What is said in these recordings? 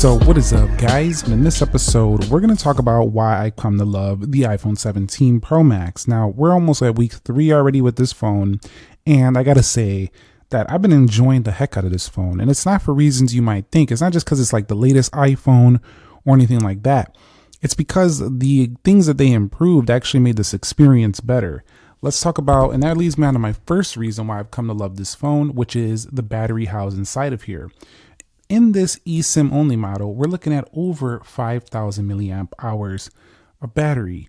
So what is up, guys? In this episode, we're going to talk about why I come to love the iPhone 17 Pro Max. Now, we're almost at week 3 already with this phone, and I got to say that I've been enjoying the heck out of this phone. And it's not for reasons you might think. It's not just because it's like the latest iPhone or anything like that. It's because the things that they improved actually made this experience better. Let's talk about, and that leads me on to my first reason why I've come to love this phone, which is the battery housed inside of here. In this eSIM only model, we're looking at over 5,000 milliamp hours of battery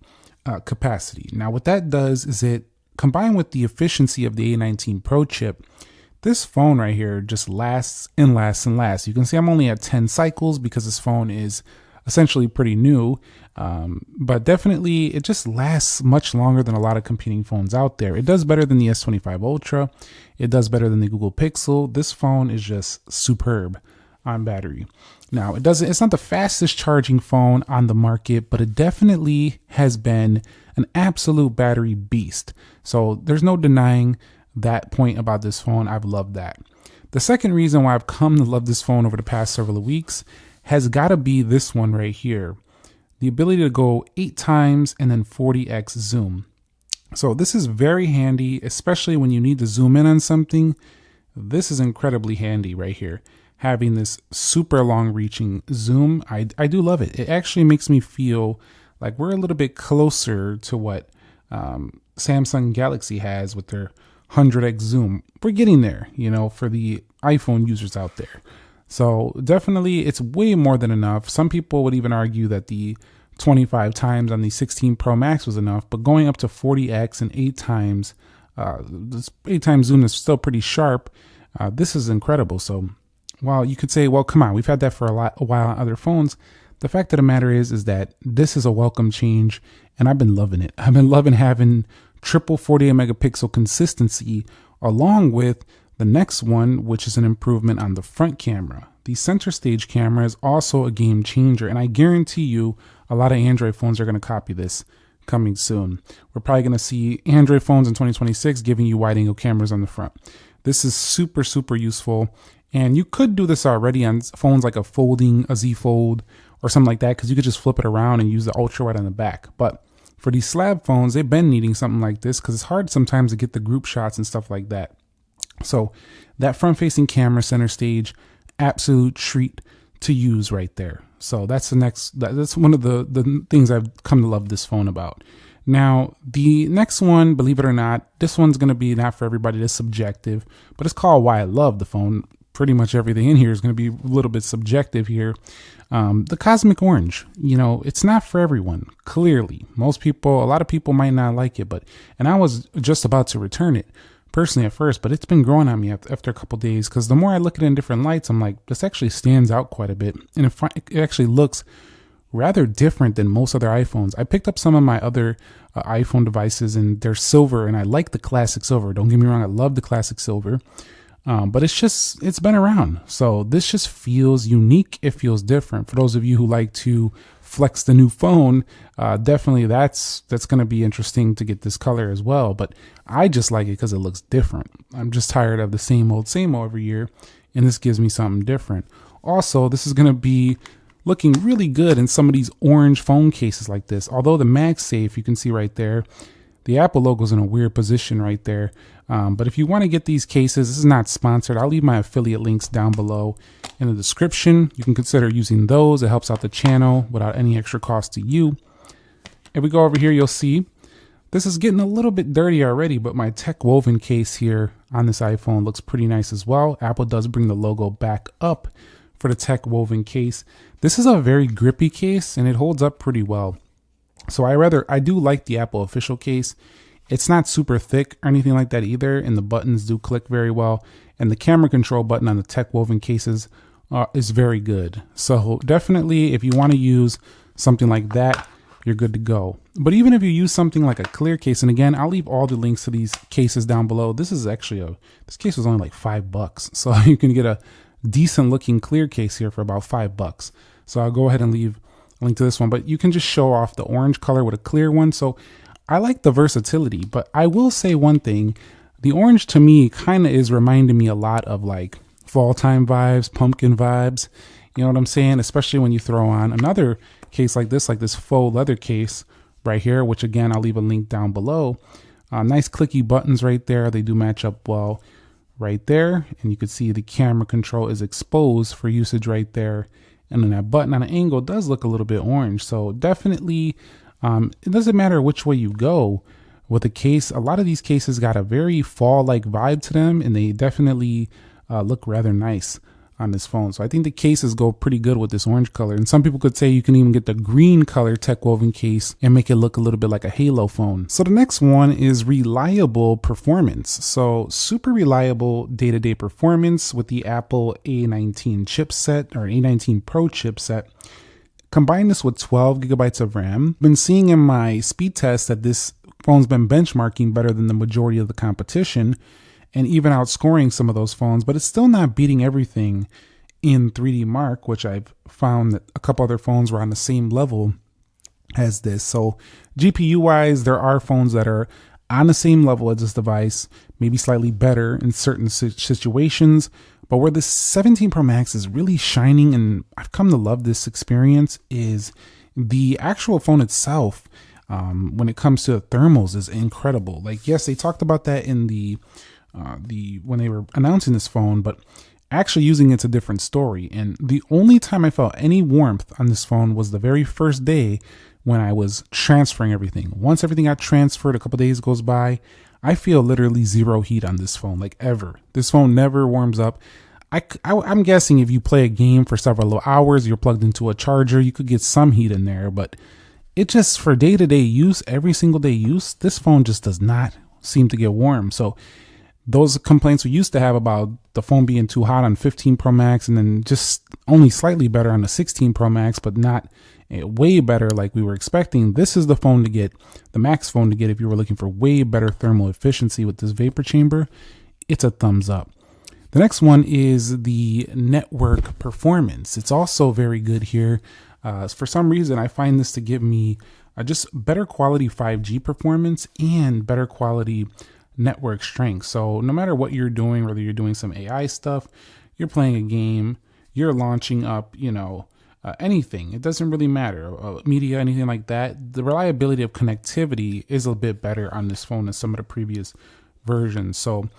capacity. Now, what that does is it, combined with the efficiency of the A19 Pro chip, this phone right here just lasts and lasts and lasts. You can see I'm only at 10 cycles because this phone is essentially pretty new, but definitely it just lasts much longer than a lot of competing phones out there. It does better than the S25 Ultra. It does better than the Google Pixel. This phone is just superb on battery. Now, it's not the fastest charging phone on the market, but it definitely has been an absolute battery beast. So there's no denying that point about this phone. I've loved that. The second reason why I've come to love this phone over the past several weeks has got to be this one right here. The ability to go 8 times and then 40x zoom. So this is very handy, especially when you need to zoom in on something. This is incredibly handy right here. Having this super long reaching zoom, I do love it. It actually makes me feel like we're a little bit closer to what Samsung Galaxy has with their 100x zoom. We're getting there, for the iPhone users out there. So definitely it's way more than enough. Some people would even argue that the 25 times on the 16 Pro Max was enough, but going up to 40x and 8 times, this 8 times zoom is still pretty sharp. This is incredible. So while you could say, well, come on, we've had that for a while on other phones, the fact of the matter is that this is a welcome change, and I've been loving it. I've been loving having triple 48 megapixel consistency along with the next one, which is an improvement on the front camera. The center stage camera is also a game changer, and I guarantee you a lot of Android phones are going to copy this coming soon. We're probably going to see Android phones in 2026 giving you wide angle cameras on the front. This is super, super useful. And you could do this already on phones like a Z Fold or something like that, because you could just flip it around and use the ultra wide on the back. But for these slab phones, they've been needing something like this because it's hard sometimes to get the group shots and stuff like that. So that front facing camera center stage, absolute treat to use right there. So that's that's one of the things I've come to love this phone about. Now, the next one, believe it or not, this one's going to be not for everybody. It's subjective, but it's called why I love the phone. Pretty much everything in here is going to be a little bit subjective here. The Cosmic Orange, it's not for everyone. Clearly, a lot of people might not like it, and I was just about to return it personally at first, but it's been growing on me after a couple days, because the more I look at it in different lights, I'm like, this actually stands out quite a bit, and it actually looks rather different than most other iPhones. I picked up some of my other iPhone devices, and they're silver, and I like the classic silver. Don't get me wrong, I love the classic silver. But it's been around. So this just feels unique. It feels different. For those of you who like to flex the new phone, definitely that's going to be interesting to get this color as well. But I just like it because it looks different. I'm just tired of the same old every year, and this gives me something different. Also, this is going to be looking really good in some of these orange phone cases like this. Although the MagSafe, you can see right there, the Apple logo is in a weird position right there. But if you want to get these cases, this is not sponsored. I'll leave my affiliate links down below in the description. You can consider using those. It helps out the channel without any extra cost to you. If we go over here, you'll see this is getting a little bit dirty already, but my tech woven case here on this iPhone looks pretty nice as well. Apple does bring the logo back up for the tech woven case. This is a very grippy case, and it holds up pretty well. So I do like the Apple official case. It's not super thick or anything like that either, and the buttons do click very well. And the camera control button on the tech woven cases is very good. So definitely, if you want to use something like that, you're good to go. But even if you use something like a clear case, and again, I'll leave all the links to these cases down below. This is actually this case was only like $5, so you can get a decent looking clear case here for about $5. So I'll go ahead and leave a link to this one, but you can just show off the orange color with a clear one. So I like the versatility, but I will say one thing. The orange to me kind of is reminding me a lot of like fall time vibes, pumpkin vibes. You know what I'm saying? Especially when you throw on another case like this faux leather case right here, which again, I'll leave a link down below. Nice clicky buttons right there. They do match up well right there. And you can see the camera control is exposed for usage right there. And then that button on an angle does look a little bit orange. So definitely, it doesn't matter which way you go with a case. A lot of these cases got a very fall-like vibe to them, and they definitely look rather nice on this phone. So I think the cases go pretty good with this orange color. And some people could say you can even get the green color tech woven case and make it look a little bit like a Halo phone. So the next one is reliable performance. So super reliable day-to-day performance with the Apple A19 chipset or A19 Pro chipset. Combine this with 12 gigabytes of RAM. Been seeing in my speed test that this phone's been benchmarking better than the majority of the competition, and even outscoring some of those phones, but it's still not beating everything in 3D Mark, which I've found that a couple other phones were on the same level as this. So GPU wise, there are phones that are on the same level as this device, maybe slightly better in certain situations, but where the 17 Pro Max is really shining, and I've come to love this experience, is the actual phone itself. When it comes to thermals, is incredible. Like, yes, they talked about that in the when they were announcing this phone, but actually using it's a different story. And the only time I felt any warmth on this phone was the very first day when I was transferring everything. Once everything got transferred, a couple days goes by, I feel literally zero heat on this phone, like ever. This phone never warms up. I'm guessing if you play a game for several hours, you're plugged into a charger, you could get some heat in there, but it just, for day-to-day use, every single day use, this phone just does not seem to get warm. So those complaints we used to have about the phone being too hot on 15 Pro Max and then just only slightly better on the 16 Pro Max, but not way better like we were expecting. This is the phone to get, the Max phone to get if you were looking for way better thermal efficiency with this vapor chamber. It's a thumbs up. The next one is the network performance. It's also very good here. For some reason, I find this to give me just better quality 5G performance and better quality network strength. So no matter what you're doing, whether you're doing some AI stuff, you're playing a game, you're launching up, anything, it doesn't really matter, media, anything like that. The reliability of connectivity is a bit better on this phone than some of the previous versions. So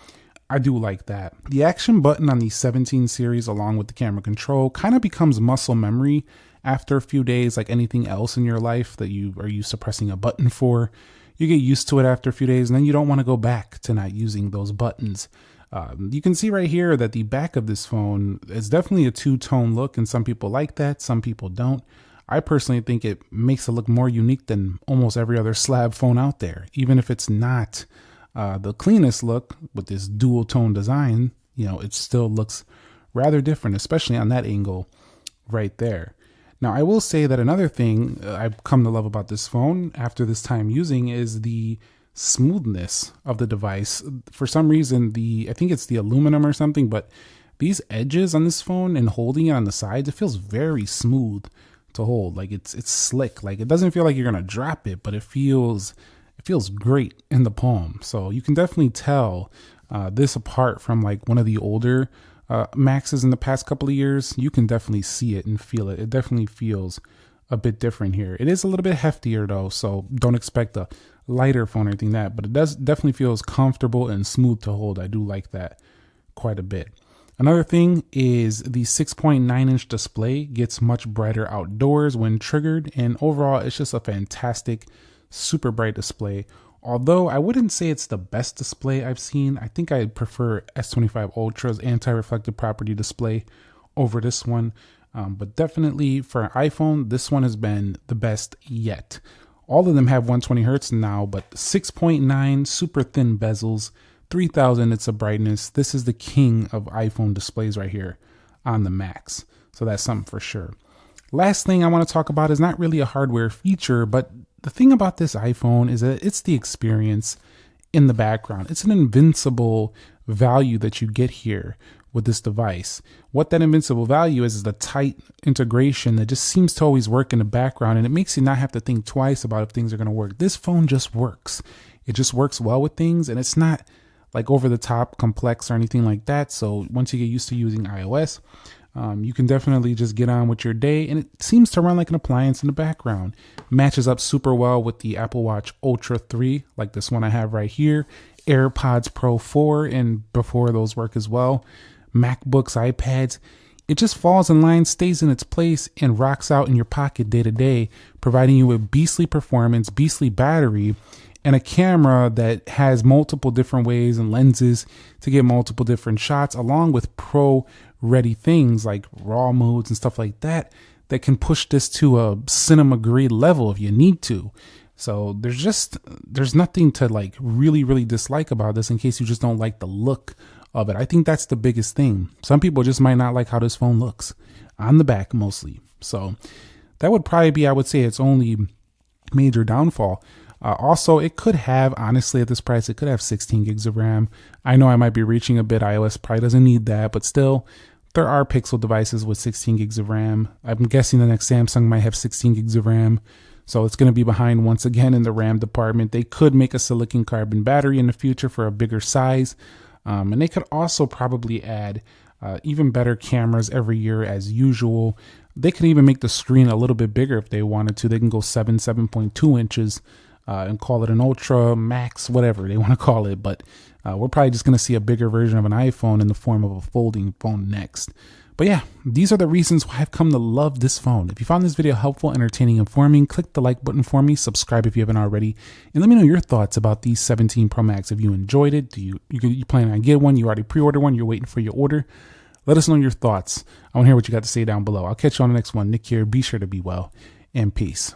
I do like that. The action button on the 17 series, along with the camera control, kind of becomes muscle memory after a few days, like anything else in your life that you are used to pressing a button for. You get used to it after a few days, and then you don't want to go back to not using those buttons. You can see right here that the back of this phone is definitely a two-tone look, and some people like that, some people don't. I personally think it makes it look more unique than almost every other slab phone out there. Even if it's not the cleanest look with this dual-tone design, it still looks rather different, especially on that angle right there. Now, I will say that another thing I've come to love about this phone after this time using is the smoothness of the device. For some reason, I think it's the aluminum or something, but these edges on this phone and holding it on the sides, it feels very smooth to hold. Like it's slick. Like it doesn't feel like you're gonna drop it, but it feels great in the palm. So you can definitely tell this apart from like one of the older Maxes in the past couple of years. You can definitely see it and feel it. It definitely feels a bit different here. It is a little bit heftier though, so don't expect a lighter phone or anything like that, but it does definitely feels comfortable and smooth to hold. I do like that quite a bit. Another thing is the 6.9-inch display gets much brighter outdoors when triggered, and overall it's just a fantastic, super bright display. Although I wouldn't say it's the best display I've seen. I think I prefer S25 Ultra's anti-reflective property display over this one. But definitely for an iPhone, this one has been the best yet. All of them have 120 Hertz now, but 6.9 super thin bezels, 3000 nits of brightness. This is the king of iPhone displays right here on the Max. So that's something for sure. Last thing I want to talk about is not really a hardware feature, but the thing about this iPhone is that it's the experience in the background. It's an invincible value that you get here with this device. What that invincible value is the tight integration that just seems to always work in the background, and it makes you not have to think twice about if things are going to work. This phone just works. It just works well with things, and it's not like over the top complex or anything like that. So once you get used to using iOS, You can definitely just get on with your day, and it seems to run like an appliance in the background. Matches up super well with the Apple Watch Ultra 3, like this one I have right here, AirPods Pro 4, and before those work as well, MacBooks, iPads. It just falls in line, stays in its place, and rocks out in your pocket day to day, providing you with beastly performance, beastly battery, and a camera that has multiple different ways and lenses to get multiple different shots, along with pro ready things like raw modes and stuff like that can push this to a cinema grade level if you need to. So there's nothing to like really dislike about this, in case you just don't like the look of it. I think that's the biggest thing. Some people just might not like how this phone looks on the back mostly. So that would probably be, I would say, its only major downfall. Also, it could have, honestly, at this price, it could have 16 gigs of RAM. I know I might be reaching a bit. iOS probably doesn't need that, but still, there are Pixel devices with 16 gigs of RAM. I'm guessing the next Samsung might have 16 gigs of RAM. So it's going to be behind once again in the RAM department. They could make a silicon carbon battery in the future for a bigger size. And they could also probably add even better cameras every year as usual. They could even make the screen a little bit bigger if they wanted to. They can go 7.2 inches. And call it an Ultra, Max, whatever they want to call it. But we're probably just going to see a bigger version of an iPhone in the form of a folding phone next. But yeah, these are the reasons why I've come to love this phone. If you found this video helpful, entertaining, informing, click the like button for me, subscribe if you haven't already, and let me know your thoughts about these 17 Pro Max. If you enjoyed it, you plan on getting one, you already pre-ordered one, you're waiting for your order, let us know your thoughts. I want to hear what you got to say down below. I'll catch you on the next one. Nick here. Be sure to be well, and peace.